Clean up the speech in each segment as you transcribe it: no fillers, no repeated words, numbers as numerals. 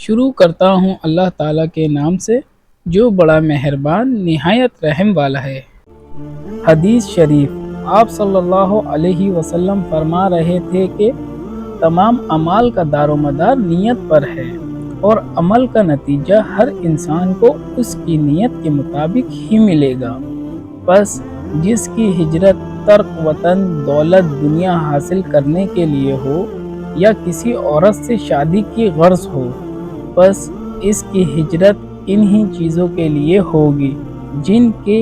شروع کرتا ہوں اللہ تعالیٰ کے نام سے جو بڑا مہربان نہایت رحم والا ہے۔ حدیث شریف، آپ صلی اللہ علیہ وسلم فرما رہے تھے کہ تمام اعمال کا دار و مدار نیت پر ہے اور عمل کا نتیجہ ہر انسان کو اس کی نیت کے مطابق ہی ملے گا۔ پس جس کی ہجرت ترک وطن دولت دنیا حاصل کرنے کے لیے ہو یا کسی عورت سے شادی کی غرض ہو، بس اس کی ہجرت انہی چیزوں کے لیے ہوگی جن کے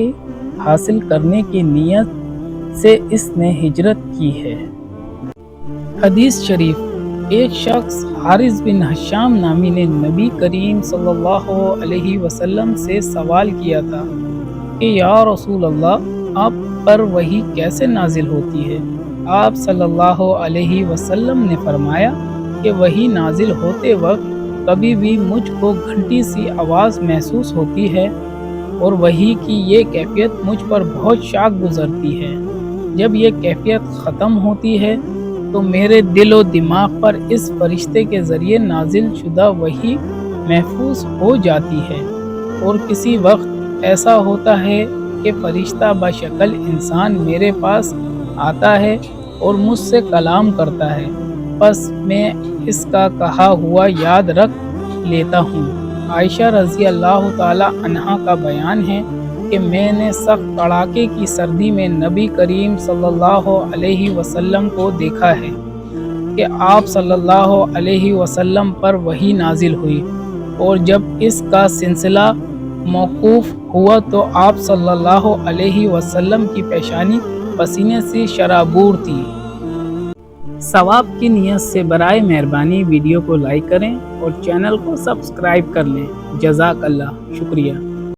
حاصل کرنے کی نیت سے اس نے ہجرت کی ہے۔ حدیث شریف، ایک شخص حارث بن حشام نامی نے نبی کریم صلی اللہ علیہ وسلم سے سوال کیا تھا کہ یا رسول اللہ، آپ پر وحی کیسے نازل ہوتی ہے؟ آپ صلی اللہ علیہ وسلم نے فرمایا کہ وحی نازل ہوتے وقت کبھی بھی مجھ کو گھنٹی سی آواز محسوس ہوتی ہے اور وحی کی یہ کیفیت مجھ پر بہت شاق گزرتی ہے۔ جب یہ کیفیت ختم ہوتی ہے تو میرے دل و دماغ پر اس فرشتے کے ذریعے نازل شدہ وحی محفوظ ہو جاتی ہے، اور کسی وقت ایسا ہوتا ہے کہ فرشتہ بشکل انسان میرے پاس آتا ہے اور مجھ سے کلام کرتا ہے، پس میں اس کا کہا ہوا یاد رکھ لیتا ہوں۔ عائشہ رضی اللہ تعالی عنہا کا بیان ہے کہ میں نے سخت کڑاکے کی سردی میں نبی کریم صلی اللہ علیہ وسلم کو دیکھا ہے کہ آپ صلی اللہ علیہ وسلم پر وحی نازل ہوئی، اور جب اس کا سلسلہ موقوف ہوا تو آپ صلی اللہ علیہ وسلم کی پیشانی پسینے سے شرابور تھی۔ ثواب کی نیت سے برائے مہربانی ویڈیو کو لائک کریں اور چینل کو سبسکرائب کر لیں۔ جزاک اللہ، شکریہ۔